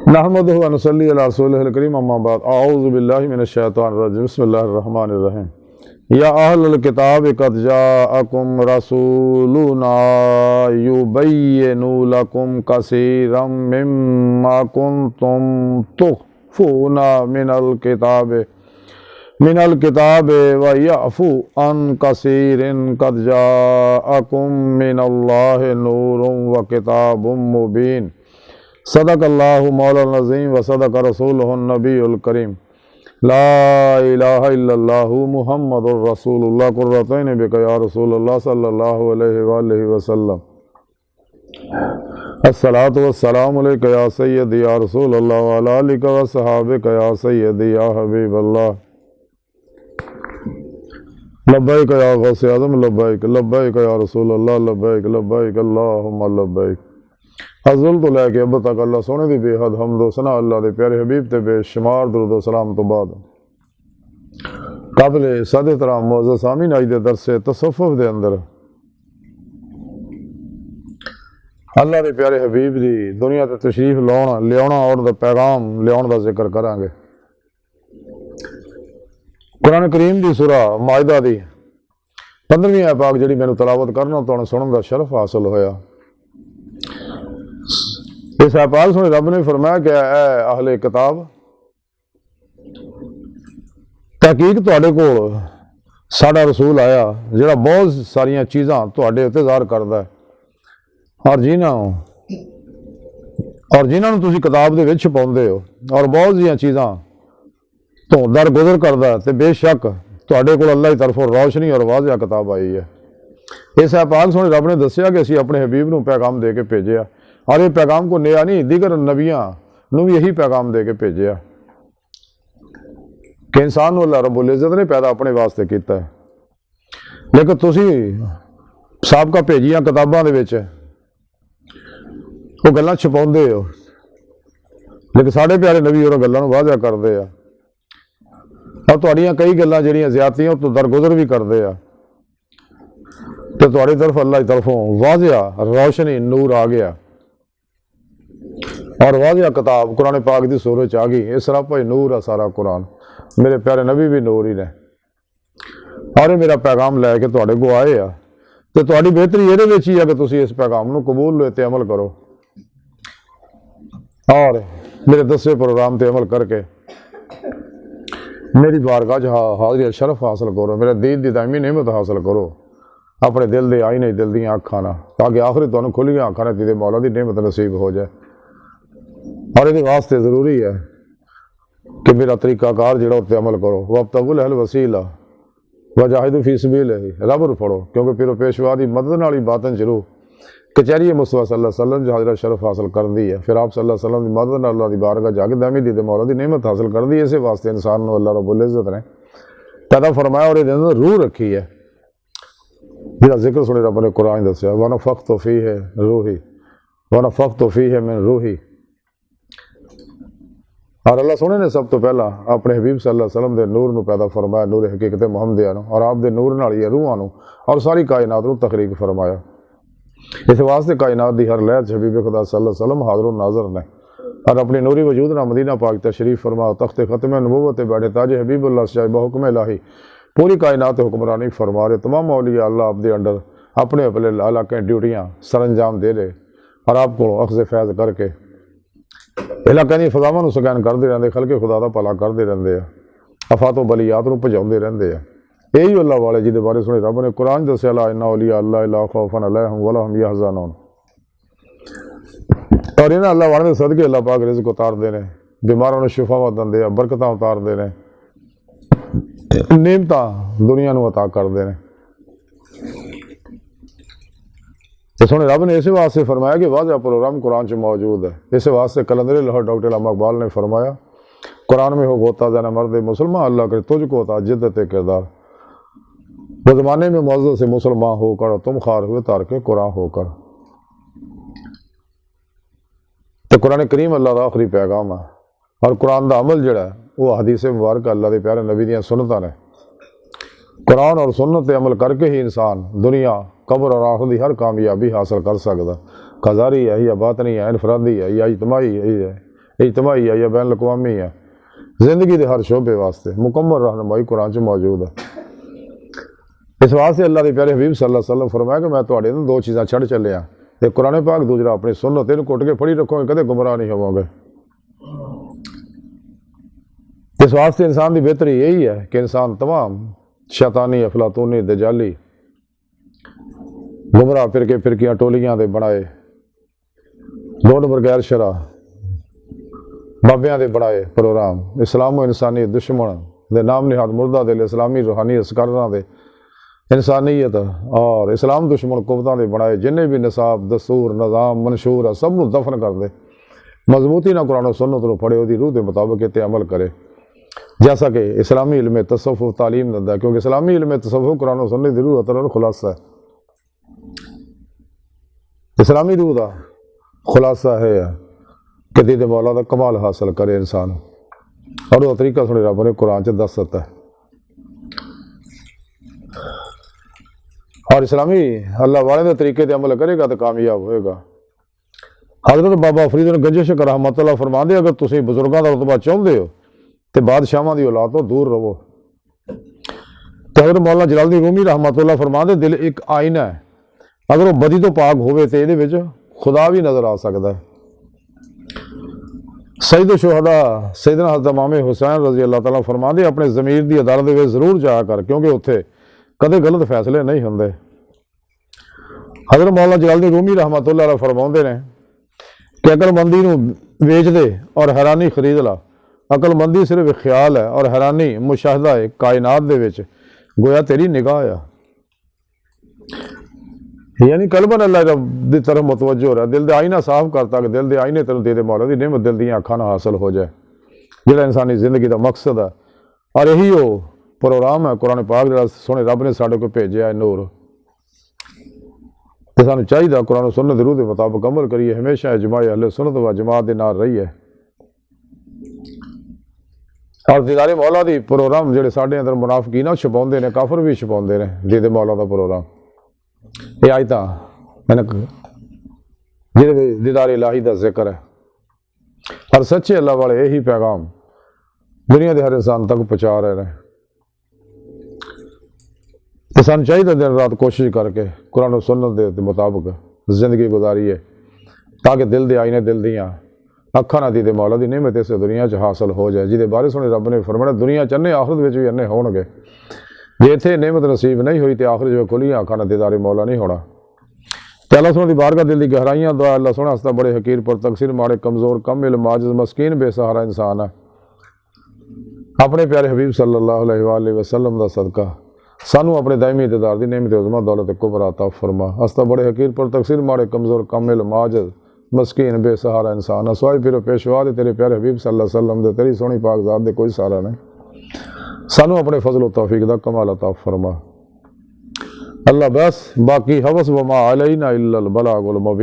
नहमदुहु व नसल्ली अला रसूलिहिल करीम अम्मा बाद अऊज़ु बिल्लाहि मिनश शैतानिर रजीम बिस्मिल्लाहिर रहमानिर रहीम या अहलल किताब क़द जाअकुम रसूलुना युबय्यिनु लकुम कसीरम मिम्मा कुंतुम तुख़्फ़ूना मिनल किताब व यअफ़ू अन कसीरिन क़द जाअकुम मिनल्लाहि नूरुन व किताबुम मुबीन सदक़ल्लाहु मौलाना अज़ीम व सदक़ रसूलुहुन नबीयुल करीम ला इलाहा इल्लल्लाहु मुहम्मदुर रसूलुल्लाह कुर्रतैन बिका या रसूलल्लाह सल्लल्लाहु अलैहि वसल्लम अस्सलातु वस्सलामु अलैका या सय्यदी या रसूलल्लाह व अला आलिका व सहाबिका या सय्यदी या हबीबल्लाह लब्बैक या गौसे आज़म लब्बैक लब्बैक या रसूलल्लाह लब्बैक लब्बैक अल्लाहुम्मा लब्बैक अज़ल तो लैके अब तक अल्लाह सोने दी बेहद हमदो सना अल्लाह दे प्यारे हबीब ते बेशुमार दुरूद सलाम तो बाद काबिल सद एहतराम मुअज़्ज़ज़ सामीन आज दे दरस तसव्वुफ़ दे अंदर अल्लाह दे प्यारे हबीब दी दुनिया ते तशरीफ लियाउणा और दा पैगाम लियाउण दा जिक्र करांगे। कुरान करीम दी सूरा माइदा दी 15वीं आयत पाक जिहड़ी मैनूं तलावत करना तुहानूं सुणन दा शरफ हासिल होया। इस आपाल सुने रब ने फरमाया कि अहले किताब तहकीक तुहाडे कोल साडा रसूल आया जिहड़ा बहुत सारियां चीज़ां तुहाडे उत्ते ज़ाहिर करदा है और जिन्हां नूं तुसीं किताब दे विच छुपाउंदे हो और बहुत जिहियां चीज़ां तो दरगुजर करदा है। तो बेशक तुहाडे कोल अल्लाह की तरफों रोशनी और वाज़िह किताब आई है। इस आपाल सुने रब ने दस्सिया कि असीं अपने हबीब नूं पैगाम दे के भेजिया और ये पैगाम को नया नहीं दीगर नबियां नूं भी यही पैगाम दे के भेजिया कि इंसान अल्लाह रब्बुल इज़्ज़त ने पैदा अपने वास्ते किया है, लेकिन तुसीं साबका भेजिया किताबां दे विच वो गल्लां छुपाउंदे हो, लेकिन साढ़े प्यारे नबी उन्हां गल्लां नूं वाज़िह करदे आ और तुहाड़ियां कई गल्लां जिहड़ियां ज़्यादतियां तो दरगुजर भी करदे आ तो तुहाड़ी तरफ अल्लाह की तरफों वाज़िह रोशनी नूर आ गया और वाज़िह किताब कुरान पाक की सूरत च आ गई। इस तरह भाई नूर है सारा कुरान, मेरे प्यारे नबी भी नूर ही ने और ये मेरा पैगाम लैके तुहाडे को आए आ तो तुहाडी बेहतरी इहदे विच ही है कि तुसीं इस पैगाम नूं कबूल लो ते अमल करो और मेरे दसे प्रोग्राम ते अमल करके मेरी बारगाह च हाज़री शरफ हासिल करो, मेरे दीन दी दायमी नेमत हासिल करो अपने दिल दे आईने दिल दी अखां नाल, ताकि आखिर तुहानूं खुलियां अखां नाल तेरे मौला दी नेमत नसीब हो जाए। और ये वास्ते जरूरी है कि मेरा तरीकाकार जो उत्ते अमल करो वब्तगुल अहल वसीला वजाहिदु फी सबीलिही रब नूं पढ़ो, क्योंकि पिरो पेशवा की मदद नाल ही बातन शुरू कचहरी मुस्तफा सल्लल्लाहु अलैहि वसल्लम जो हाज़रा शरफ हासिल करती है, फिर आप सल्लल्लाहु अलैहि वसल्लम की मदद नाल अल्लाह की बारगाह जाके दामी दी मौला की नेमत हासिल करती है। इस वास्ते इंसान नूं अल्लाह रब्बुल इज़्ज़त ने पैदा फरमाया और ये रूह रखी है जिहदा जिक्र सुने रब ने कुरान दस्सिया वनफ़ख़्तु फ़ीहि रूही वनफ़ख़्तु फ़ीहि मिन रूही। और अल्लाह सोने ने सब तो पहला अपने हबीब सल्लल्लाहु अलैहि वसल्लम के नूर नूं पैदा फरमाया, नूर हकीकत मुहम्मदिया नूं, और आप दे नूर नाल ही रूहां नूं और सारी कायनात नूं तखलीक फरमाया। इस वास्ते कायनात की हर लहर हबीब खुदा सल्लल्लाहु अलैहि वसल्लम हाज़िर नाज़िर ने और अपनी नूरी वजूद नाल मदीना पाक तशरीफ फरमा तख्त ख़त्म नबूवत बैठे ताज हबीबुल्लाह साहिब बहुकम इलाही पूरी कायनात हुक्मरानी फरमा रहे। तमाम औलिया अल्लाह आप दे अंडर अपने अपने इलाके ड्यूटियाँ सरअंजाम दे रहे और आपको अख्ज़ फैज़ करके इलाके दी फज़ावां नूं स्कैन करते रहते, खलके खुदा दा भला करते रहते हैं, अफातो बलियात नूं भजाउंदे रहते हैं। यही अल्लाह वाले जिहदे बारे सुने रब ने कुरान दस्सिया ला इन्ना औलिया अल्लाह ला खौफुन अलैहिम वला हुम यहज़नून। और इन्हां अल्लाह वाले दे सदके अल्लाह पाक रिज़्क उतारते हैं, बीमारों नूं शिफावां दिंदे आ, बरकतां उतारते हैं, नेमतां दुनिया नूं अता करते हैं। तो सुने रब ने इस वास्ते फरमाया कि वाज़िह प्रोग्राम कुरान च मौजूद है। इस वास्ते कलंदर लाहौर डॉक्टर अल्लामा इकबाल ने फरमाया कुरान में हो गोता जाना मर्द मुसलमान अल्लाह करे तुझको होता जिद्दत किरदार वो ज़माने में मौजूद से मुसलमान होकर तुम खार हुए तार के कुरान होकर। तो कुरान करीम अल्लाह का आखिरी पैगाम है और कुरान का अमल जोड़ा वो हदीस मुबारक अल्लाह के प्यारे नबी दियाँ सुन्नतां ने। कुरान और सुन्नत पर अमल करके ही इंसान दुनिया कब्र और आखिरत की हर कामयाबी हासिल कर सकता। खजारी है या बातनी है, इनफरादी है या इजतमाही है, इजतमाही है या बैन अकवामी है, जिंदगी के हर शोबे वास्ते मुकम्मल रहनुमाई कुरान च मौजूद है। इस वास्ते अल्लाह के प्यारे हबीब सल्लल्लाहु अलैहि वसल्लम फरमाया कि मैं तुहाडे नूं दो चीज़ां छड़ चलिया, एक कुरान पाक, दूसरा अपनी सुन्नत, इन्हूं घुट के फड़ी रखोगे कदे गुमराह नहीं होवोगे। इस वास्ते इंसान की बेहतरी यही है कि इंसान तमाम शैतानी, अफलातूनी, दजाली, गुमराह फिरकियां टोलियां दे बनाए, दो नंबर गैर शरा बाबियां दे बनाए प्रोग्राम, इस्लामो इंसानी दुश्मन दे नाम निहाद मुर्दा दिल इस्लामी रूहानी असकारां दे इंसानियत और इस्लाम दुश्मन कुवतां दे बनाए जिन्हें भी निसाब, दस्तूर, निज़ाम, मंशूर है, सब दफन कर दे। मजबूती ना कुरान और सुन्नत नूं पढ़े, उहदी रूह के मुताबिक इत्ते अमल करे, जैसा कि इस्लामी इल्म तसव्वुफ तालीम दिंदा है, क्योंकि इस्लामी इल्म तसव्वुफ कुरान और सुन्नत दी रूह अतर खुलासा है। इस्लामी रूह का खुलासा है कि दीद मौला का कमाल हासिल करे इंसान, और वह तरीका सुने रब ने कुरान च दस दिता है। और इस्लामी अल्लाह वाले के तरीके से अमल करेगा तो कामयाब होएगा। हजरत बाबा फरीद गंजिश रहमतुल्लाह फरमाते, अगर तुम बुजुर्गों का रुतबा चाहते हो तो बादशाहों की औलाद तो दूर रहो। तो हजरत मौलाना जलालुद्दीन रूमी रहमतुल्लाह फरमाते, दिल एक आईना है, अगर वह बदी तो पाक होवे तो ये खुदा भी नजर आ सकता है। सईद शुहदा सैयदना हज़रत इमाम हुसैन रजी अल्लाह तआला फरमाते, अपने ज़मीर की अदालत में जरूर जाया कर, क्योंकि उत्थे कदे गलत फैसले नहीं होंगे। हजरत मौलाना जलालुद्दीन रूमी रहमतुल्लाह अलैह फरमाते हैं कि अकलमंदी नूं वेच दे और हैरानी खरीद ला। अकलमंदी सिर्फ ख्याल है और हैरानी मुशाहदा है कायनात दे विच, गोया तेरी निगाह आ, यानी कलबन अल्लाह की तरफ मुतवज्जो हो रहा। दिल दे आईना साफ करता कि दिल दे आईने तेन दे दे मौला दी नेमत, दिल दियां अखां हासिल हो जाए, जिहड़ा इंसानी जिंदगी का मकसद है। और यही वो प्रोग्राम है कुरान पाक जिहड़ा सोहणे रब ने साडे कोल भेजिया है नूर। तो सानूं चाहिए कुरान सुन्नत रूह के मुताबिक अमल करिए, हमेशा इजमाए अहले सुन्नत व जमात के नाल रहिए। और दीदारे मौला दी प्रोग्राम जिहड़े साडे अंदर मुनाफिकीन छपाउंदे ने, काफर भी छपाउंदे ने दीदे मौला का प्रोग्राम, ये आयतां जिहदे दीदारे इलाही का जिक्र है। और सच्चे अल्लाह वाले यही पैगाम दुनिया के हर इंसान तक पहुँचा रहे हैं। तो सानूं चाहिए दिन रात कोशिश करके कुरान और सुन्नत के मुताबिक जिंदगी गुजारिए, ताकि दिल दे आईने, दिल दियां अखा ना दीदे मौला की नेमत इस दुनिया च हासिल हो जाए, जिहदे बारे सुने रब ने फरमाया दुनिया च अन्ने आखिरत में भी अन्ने होणगे। जे इत्थे नेमत नसीब नहीं हुई तो आखिर जो खुलियां अखा ना दीदारे मौला नहीं होना। तो अल्लाह सोहने दी बारगाह दिल की गहराइयां दुआ अल्लाह सोहना हस्ता बड़े हकीर पर तकसीर माड़े कमज़ोर कम इल्म आजिज़ मस्कीन बेसहारा इंसान है। अपने प्यारे हबीब सल्लल्लाहु अलैहि वसल्लम का सदका सानू अपने दायमी इक़्तिदार दी नेमत उज़्मा दौलत कुबरा अता फरमा। हस्ता बड़े हकीर पर तकसीर माड़े कमज़ोर कम इल्म आजिज़ मस्कीन बेसहारा इंसान है। सवाई फिरो पेशवा दे तेरे प्यारे हबीब सल्लल्लाहु अलैहि वसल्लम दे तेरी सोहनी पाक ज़ात दे कोई सहारा नहीं। सानू अपने फजल तौफीक दा कमाल अता फरमा। अल्लाह बस बाकी हवस वमा अलैना इल्लल बलागुल मुबीन।